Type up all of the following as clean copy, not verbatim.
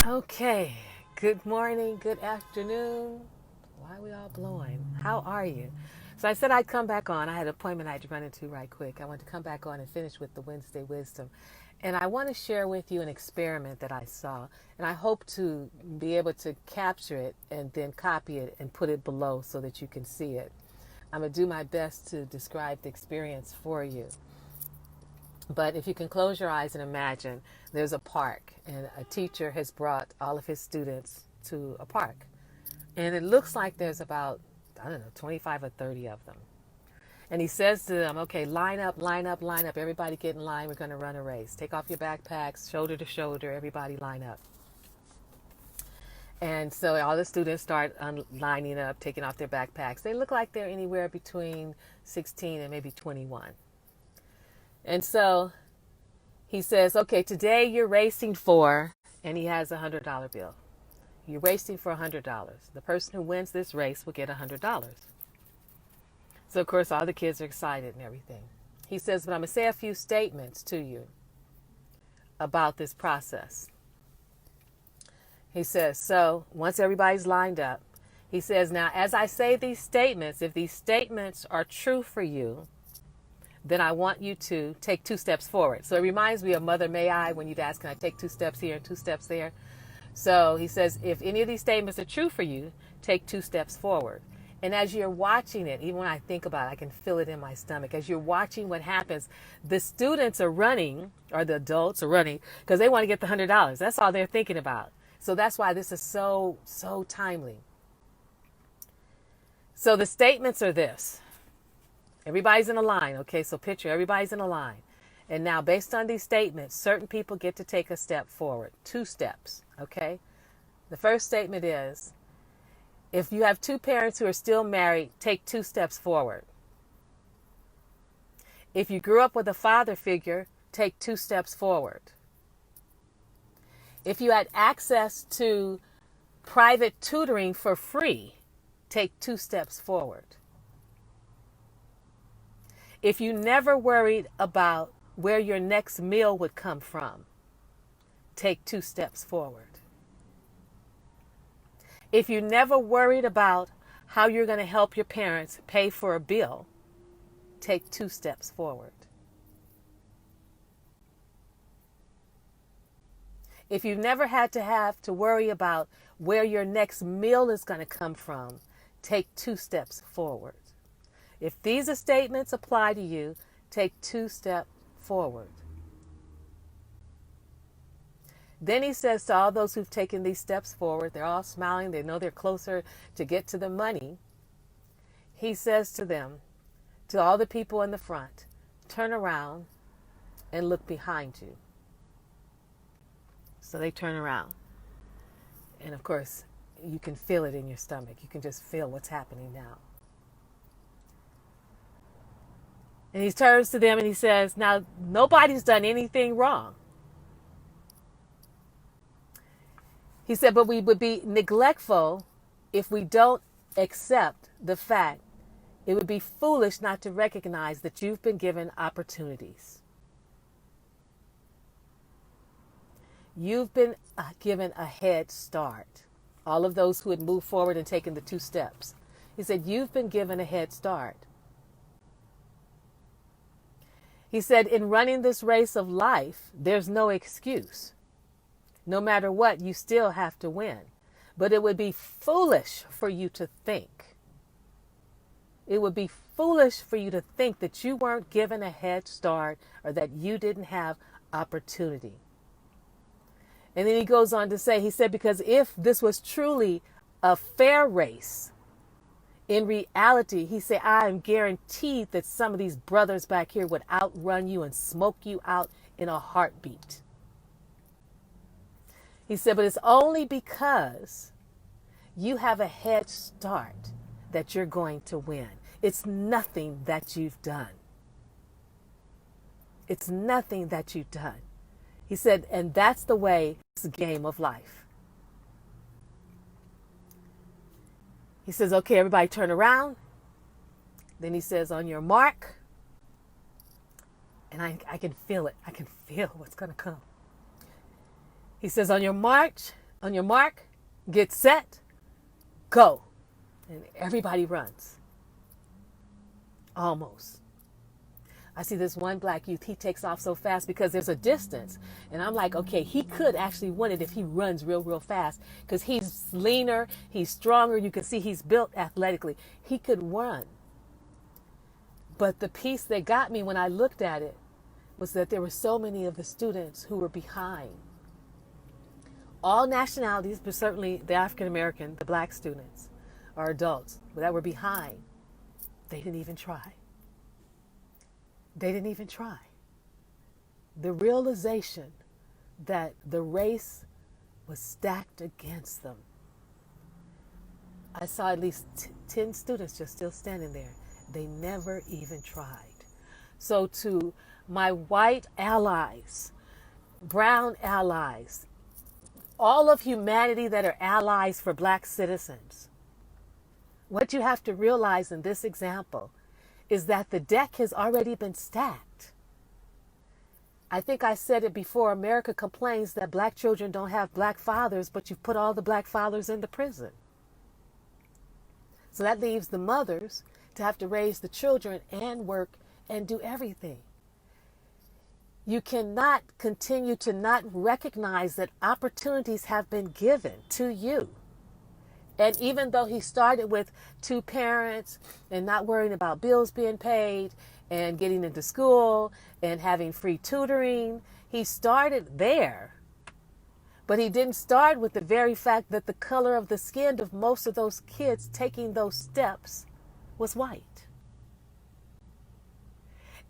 Okay, good morning, good afternoon. Why are we all blowing? How are you? So I said I'd come back on. I had an appointment I had to run into right quick. I wanted to come back on and finish with the Wednesday Wisdom. And I want to share with you an experiment that I saw. And I hope to be able to capture it and then copy it and put it below so that you can see it. I'm going to do my best to describe the experience for you. But if you can close your eyes and imagine there's a park and a teacher has brought all of his students to a park. And it looks like there's about, 25 or 30 of them. And he says to them, okay, line up, line up, line up. Everybody get in line. We're going to run a race. Take off your backpacks, shoulder to shoulder. Everybody line up. And so all the students start lining up, taking off their backpacks. They look like they're anywhere between 16 and maybe 21. And so he says, okay, today you're racing for, and he has $100 bill. You're racing for $100. The person who wins this race will get $100. So, of course, all the kids are excited and everything. He says, but I'm going to say a few statements to you about this process. He says, so once everybody's lined up, he says, now, as I say these statements, if these statements are true for you, then I want you to take 2 steps forward. So it reminds me of Mother May I when you'd ask, can I take 2 steps here and 2 steps there? So he says, if any of these statements are true for you, take 2 steps forward. And as you're watching it, even when I think about it, I can feel it in my stomach. As you're watching what happens, the students are running, or the adults are running, because they want to get the $100. That's all they're thinking about. So that's why this is so timely. So the statements are this. Everybody's in a line, okay? So picture everybody's in a line. And now based on these statements, certain people get to take a step forward. 2 steps, okay? The first statement is, if you have 2 parents who are still married, take 2 steps forward. If you grew up with a father figure, take 2 steps forward. If you had access to private tutoring for free, take 2 steps forward. If you never worried about where your next meal would come from, take 2 steps forward. If you never worried about how you're going to help your parents pay for a bill, take 2 steps forward. If you've never had to worry about where your next meal is going to come from, take 2 steps forward. If these statements apply to you, take 2 steps forward. Then he says to all those who've taken these steps forward, they're all smiling, they know they're closer to get to the money. He says to them, to all the people in the front, turn around and look behind you. So they turn around. And of course, you can feel it in your stomach. You can just feel what's happening now. And he turns to them and he says, now, nobody's done anything wrong. He said, but we would be neglectful if we don't accept the fact it would be foolish not to recognize that you've been given opportunities. You've been given a head start. All of those who had moved forward and taken the 2 steps. He said, you've been given a head start. He said, in running this race of life, there's no excuse. No matter what, you still have to win. But it would be foolish for you to think. It would be foolish for you to think that you weren't given a head start or that you didn't have opportunity. And then he goes on to say, he said, because if this was truly a fair race, in reality, he said, I am guaranteed that some of these brothers back here would outrun you and smoke you out in a heartbeat. He said, but it's only because you have a head start that you're going to win. It's nothing that you've done. It's nothing that you've done. He said, and that's the way it's a game of life. He says, okay, everybody turn around. Then he says, on your mark. And I can feel it. I can feel what's going to come. He says, on your march, On your mark, get set, go. And everybody runs. Almost. I see this one black youth, he takes off so fast because there's a distance. And I'm like, okay, he could actually win it if he runs real, real fast because he's leaner, he's stronger. You can see he's built athletically. He could run. But the piece that got me when I looked at it was that there were so many of the students who were behind. All nationalities, but certainly the African American, the black students or adults that were behind, they didn't even try. They didn't even try. The realization that the race was stacked against them. I saw at least 10 students just still standing there. They never even tried. So to my white allies, brown allies, all of humanity that are allies for black citizens, what you have to realize in this example is that the deck has already been stacked. I think I said it before, America complains that black children don't have black fathers, but you've put all the black fathers in the prison. So that leaves the mothers to have to raise the children and work and do everything. You cannot continue to not recognize that opportunities have been given to you. And even though he started with 2 parents and not worrying about bills being paid and getting into school and having free tutoring, he started there. But he didn't start with the very fact that the color of the skin of most of those kids taking those steps was white.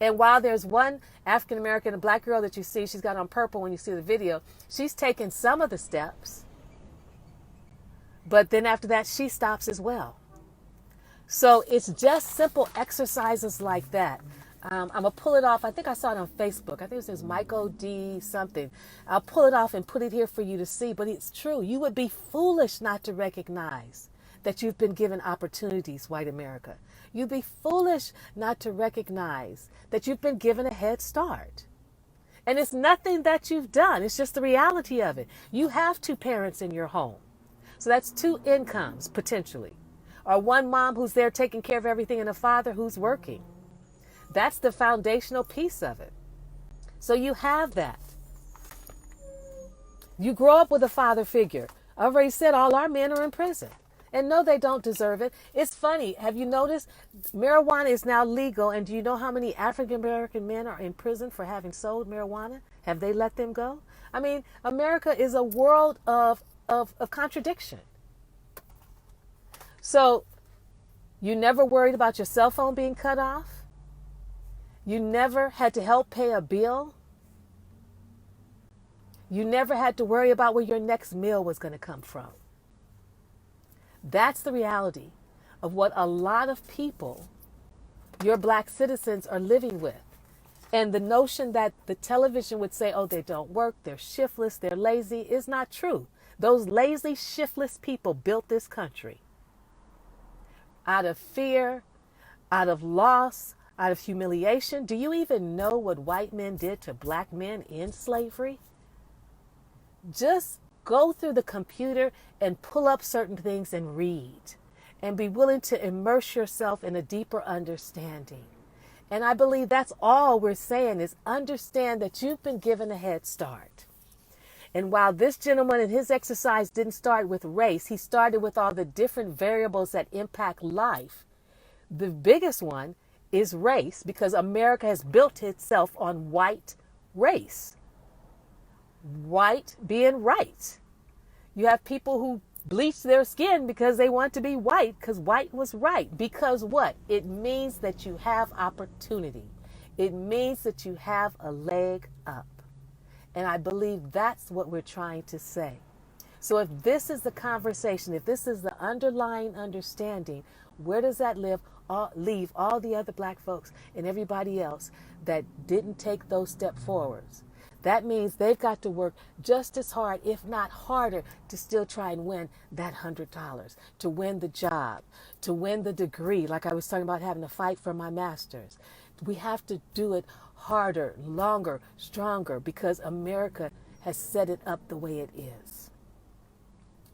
And while there's one African American, a black girl that you see, she's got on purple when you see the video, she's taken some of the steps. But then after that, she stops as well. So it's just simple exercises like that. I'm going to pull it off. I think I saw it on Facebook. I think it says Michael D. something. I'll pull it off and put it here for you to see. But it's true. You would be foolish not to recognize that you've been given opportunities, white America. You'd be foolish not to recognize that you've been given a head start. And it's nothing that you've done. It's just the reality of it. You have 2 parents in your home. So that's 2 incomes, potentially. Or one mom who's there taking care of everything and a father who's working. That's the foundational piece of it. So you have that. You grow up with a father figure. I already said all our men are in prison. And no, they don't deserve it. It's funny. Have you noticed marijuana is now legal? And do you know how many African American men are in prison for having sold marijuana? Have they let them go? I mean, America is a world of contradiction. So you never worried about your cell phone being cut off. You never had to help pay a bill. You never had to worry about where your next meal was going to come from. That's the reality of what a lot of people, your black citizens, are living with. And the notion that the television would say, oh, they don't work, they're shiftless, they're lazy, is not true. Those lazy, shiftless people built this country out of fear, out of loss, out of humiliation. Do you even know what white men did to black men in slavery? Just go through the computer and pull up certain things and read and be willing to immerse yourself in a deeper understanding. And I believe that's all we're saying is understand that you've been given a head start. And while this gentleman in his exercise didn't start with race, he started with all the different variables that impact life. The biggest one is race, because America has built itself on white race. White being right. You have people who bleach their skin because they want to be white, because white was right. Because what? It means that you have opportunity. It means that you have a leg up. And I believe that's what we're trying to say. So if this is the conversation, if this is the underlying understanding, where does that leave all the other black folks and everybody else that didn't take those steps forwards? That means they've got to work just as hard, if not harder, to still try and win that $100, to win the job, to win the degree, like I was talking about having to fight for my master's. We have to do it harder, longer, stronger, because America has set it up the way it is.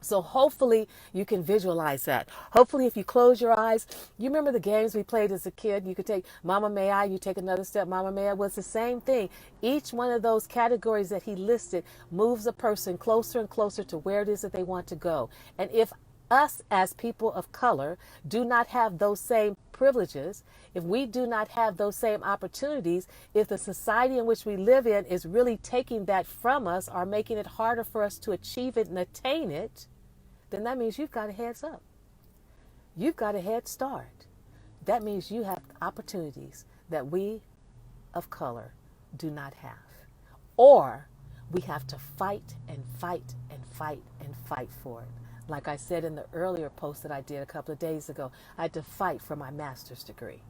So hopefully you can visualize that. Hopefully if you close your eyes, you remember the games we played as a kid. You could take Mama May I, you take another step, Mama May I. Was the same thing. Each one of those categories that he listed moves a person closer and closer to where it is that they want to go. And if us as people of color do not have those same privileges, if we do not have those same opportunities, if the society in which we live in is really taking that from us or making it harder for us to achieve it and attain it, then that means you've got a heads up. You've got a head start. That means you have opportunities that we of color do not have. Or we have to fight and fight and fight and fight for it. Like I said in the earlier post that I did a couple of days ago, I had to fight for my master's degree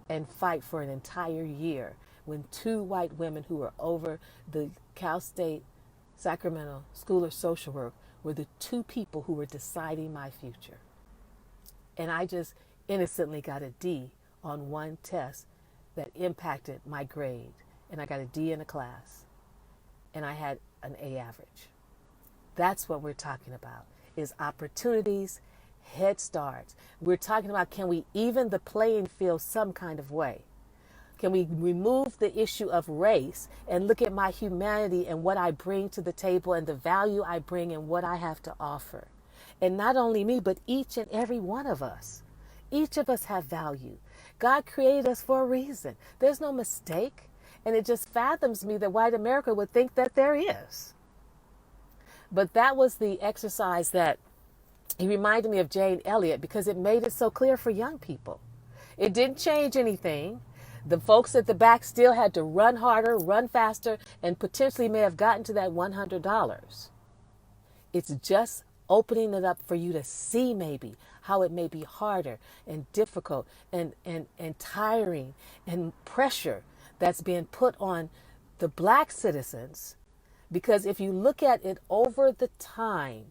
and fight for an entire year when two white women who were over the Cal State Sacramento School of Social Work were the two people who were deciding my future. And I just innocently got a D on one test that impacted my grade. And I got a D in a class. And I had an A average. That's what we're talking about, is opportunities, head starts. We're talking about, can we even the playing field some kind of way? Can we remove the issue of race and look at my humanity and what I bring to the table and the value I bring and what I have to offer? And not only me, but each and every one of us. Each of us have value. God created us for a reason. There's no mistake. And it just fathoms me that white America would think that there is. But that was the exercise that he reminded me of Jane Elliott, because it made it so clear for young people. It didn't change anything. The folks at the back still had to run harder, run faster, and potentially may have gotten to that $100. It's just opening it up for you to see maybe how it may be harder and difficult and tiring and pressure that's being put on the black citizens. Because if you look at it over the time,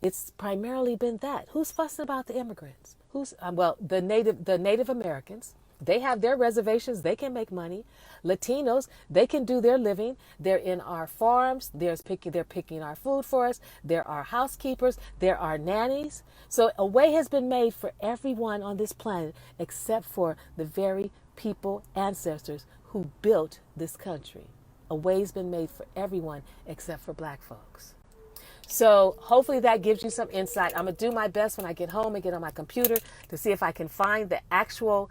it's primarily been that. Who's fussing about the immigrants? The Native Americans. They have their reservations. They can make money. Latinos, they can do their living. They're in our farms. They're picking our food for us. There are housekeepers. There are nannies. So a way has been made for everyone on this planet except for the very people, ancestors who built this country. A way's been made for everyone except for black folks. So hopefully that gives you some insight. I'm going to do my best when I get home and get on my computer to see if I can find the actual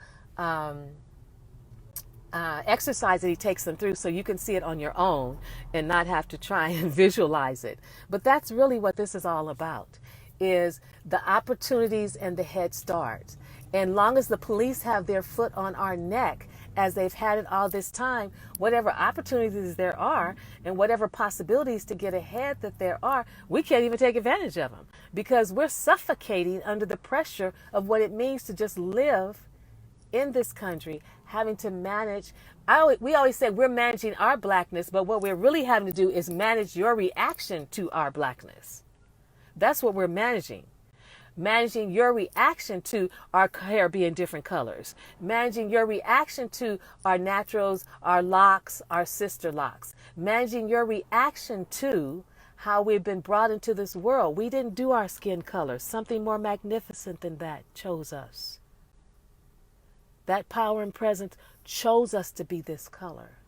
exercise that he takes them through so you can see it on your own and not have to try and visualize it. But that's really what this is all about, is the opportunities and the head starts. And long as the police have their foot on our neck, as they've had it all this time, whatever opportunities there are and whatever possibilities to get ahead that there are, we can't even take advantage of them because we're suffocating under the pressure of what it means to just live in this country, having to manage. We always say we're managing our blackness, but what we're really having to do is manage your reaction to our blackness. That's what we're managing. Managing your reaction to our hair being different colors, managing your reaction to our naturals, our locks, our sister locks, managing your reaction to how we've been brought into this world. We didn't do our skin color. Something more magnificent than that chose us. That power and presence chose us to be this color.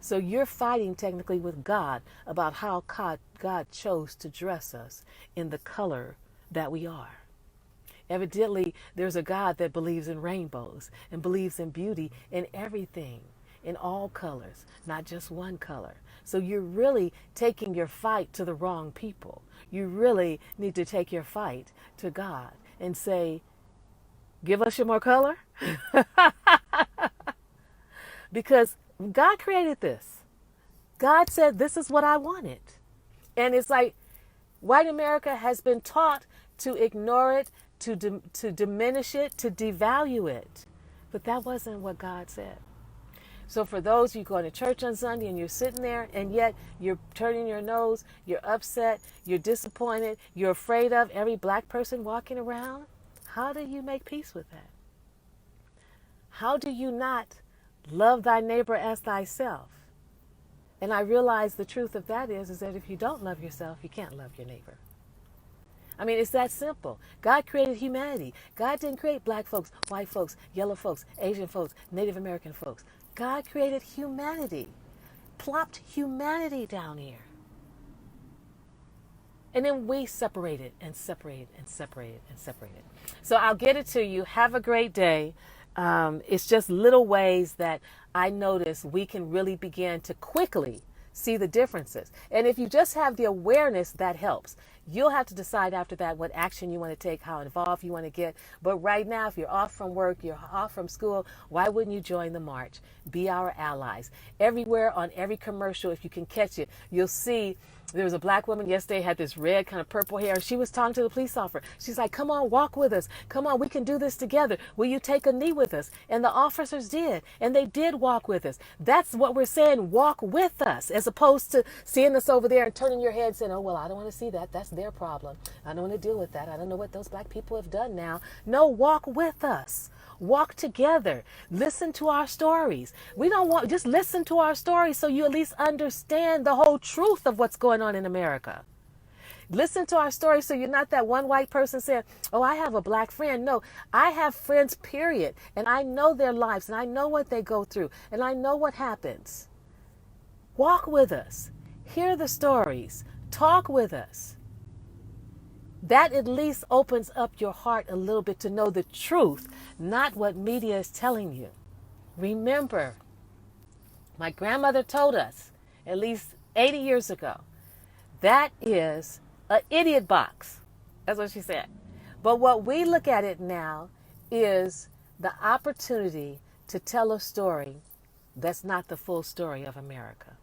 So you're fighting technically with God about how God chose to dress us in the color that we are. Evidently, there's a God that believes in rainbows and believes in beauty in everything, in all colors, not just one color. So you're really taking your fight to the wrong people. You really need to take your fight to God and say, give us your more color. Because God created this. God said, this is what I wanted. And it's like white America has been taught to ignore it, to diminish it, to devalue it. But that wasn't what God said. So for those you going to church on Sunday and you're sitting there and yet you're turning your nose, you're upset, you're disappointed, you're afraid of every black person walking around, how do you make peace with that? How do you not love thy neighbor as thyself? And I realize the truth of that is that if you don't love yourself, you can't love your neighbor. I mean, it's that simple. God created humanity. God didn't create black folks, white folks, yellow folks, Asian folks, Native American folks. God created humanity, plopped humanity down here. And then we separated and separated and separated and separated. So I'll get it to you. Have a great day. It's just little ways that I notice we can really begin to quickly see the differences. And if you just have the awareness, that helps. You'll have to decide after that what action you want to take, how involved you want to get. But right now, if you're off from work, you're off from school, why wouldn't you join the march? Be our allies. Everywhere on every commercial, if you can catch it, you'll see there was a black woman yesterday, had this red kind of purple hair. She was talking to the police officer. She's like, come on, walk with us. Come on, we can do this together. Will you take a knee with us? And the officers did. And they did walk with us. That's what we're saying, walk with us, as opposed to seeing us over there and turning your head saying, oh, well, I don't want to see that. That's their problem. I don't want to deal with that. I don't know what those black people have done now. No, walk with us. Walk together. Listen to our stories. We don't want, just listen to our stories so you at least understand the whole truth of what's going on in America. Listen to our stories so you're not that one white person saying, oh, I have a black friend. No, I have friends, period. And I know their lives and I know what they go through and I know what happens. Walk with us. Hear the stories. Talk with us. That at least opens up your heart a little bit to know the truth, not what media is telling you. Remember, my grandmother told us at least 80 years ago, that is an idiot box. That's what she said. But what we look at it now is the opportunity to tell a story that's not the full story of America.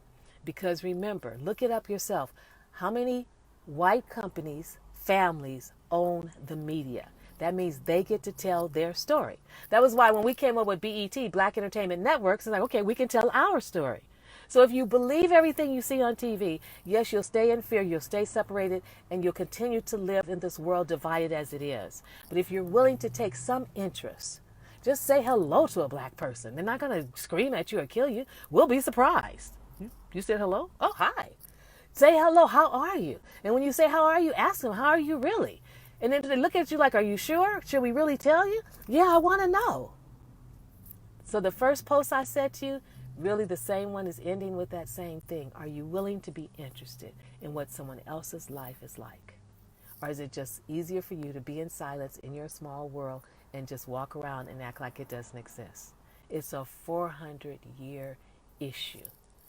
Because remember, look it up yourself. How many white companies, families own the media? That means they get to tell their story. That was why when we came up with BET, Black Entertainment Networks, it's like, okay, we can tell our story. So if you believe everything you see on TV, yes, you'll stay in fear, you'll stay separated, and you'll continue to live in this world divided as it is. But if you're willing to take some interest, just say hello to a black person. They're not going to scream at you or kill you. We'll be surprised. You said hello? Oh, hi. Say hello. How are you? And when you say how are you, ask them, how are you really? And then they look at you like, are you sure? Should we really tell you? Yeah, I want to know. So the first post I said to you, really the same one is ending with that same thing. Are you willing to be interested in what someone else's life is like? Or is it just easier for you to be in silence in your small world and just walk around and act like it doesn't exist? It's a 400-year issue.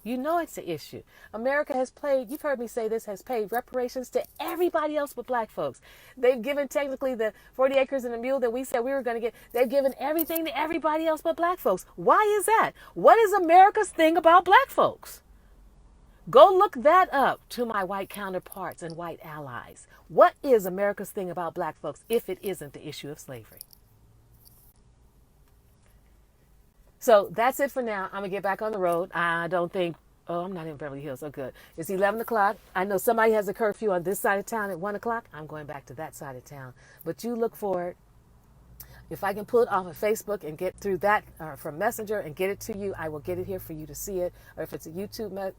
You know it's an issue. America has paid, you've heard me say this, has paid reparations to everybody else but black folks. They've given technically the 40 acres and a mule that we said we were going to get. They've given everything to everybody else but black folks. Why is that? What is America's thing about black folks? Go look that up to my white counterparts and white allies. What is America's thing about black folks if it isn't the issue of slavery? So that's it for now. I'm going to get back on the road. I don't think, I'm not in Beverly Hills. Oh, good. It's 11 o'clock. I know somebody has a curfew on this side of town at 1 o'clock. I'm going back to that side of town. But you look for it. If I can pull it off of Facebook and get through that from Messenger and get it to you, I will get it here for you to see it. Or if it's a YouTube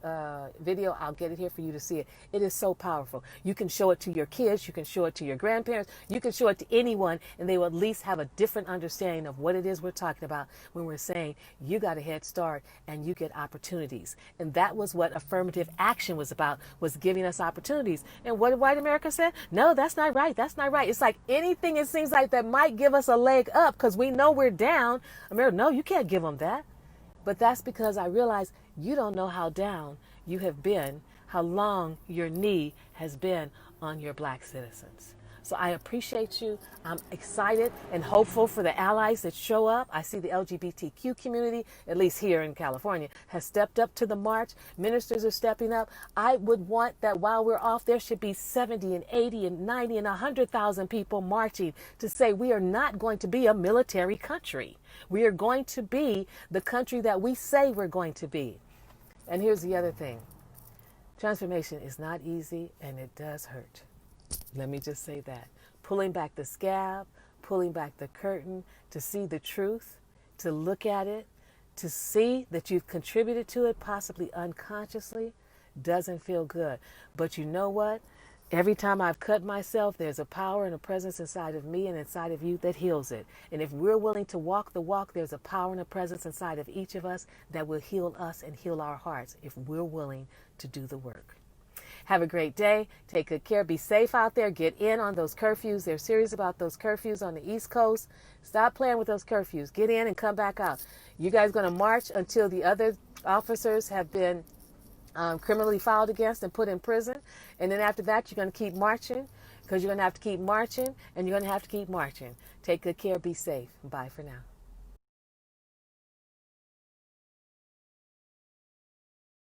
video, I'll get it here for you to see it. It is so powerful. You can show it to your kids. You can show it to your grandparents. You can show it to anyone, and they will at least have a different understanding of what it is we're talking about when we're saying you got a head start and you get opportunities. And that was what affirmative action was about, was giving us opportunities. And what did white America say? No, that's not right. That's not right. It's like anything it seems like that might give us a leg up because we know we're down. America, no, you can't give them that. But that's because I realize you don't know how down you have been, how long your knee has been on your black citizens. So I appreciate you. I'm excited and hopeful for the allies that show up. I see the LGBTQ community, at least here in California, has stepped up to the march. Ministers are stepping up. I would want that while we're off, there should be 70 and 80 and 90 and 100,000 people marching to say we are not going to be a military country. We are going to be the country that we say we're going to be. And here's the other thing. Transformation is not easy and it does hurt. Let me just say that. Pulling back the scab, pulling back the curtain to see the truth, to look at it, to see that you've contributed to it, possibly unconsciously, doesn't feel good. But you know what? Every time I've cut myself, there's a power and a presence inside of me and inside of you that heals it. And if we're willing to walk the walk, there's a power and a presence inside of each of us that will heal us and heal our hearts if we're willing to do the work. Have a great day. Take good care. Be safe out there. Get in on those curfews. They're serious about those curfews on the East Coast. Stop playing with those curfews. Get in and come back out. You guys going to march until the other officers have been criminally filed against and put in prison. And then after that, you're going to keep marching, because you're going to have to keep marching, and you're going to have to keep marching. Take good care. Be safe. Bye for now.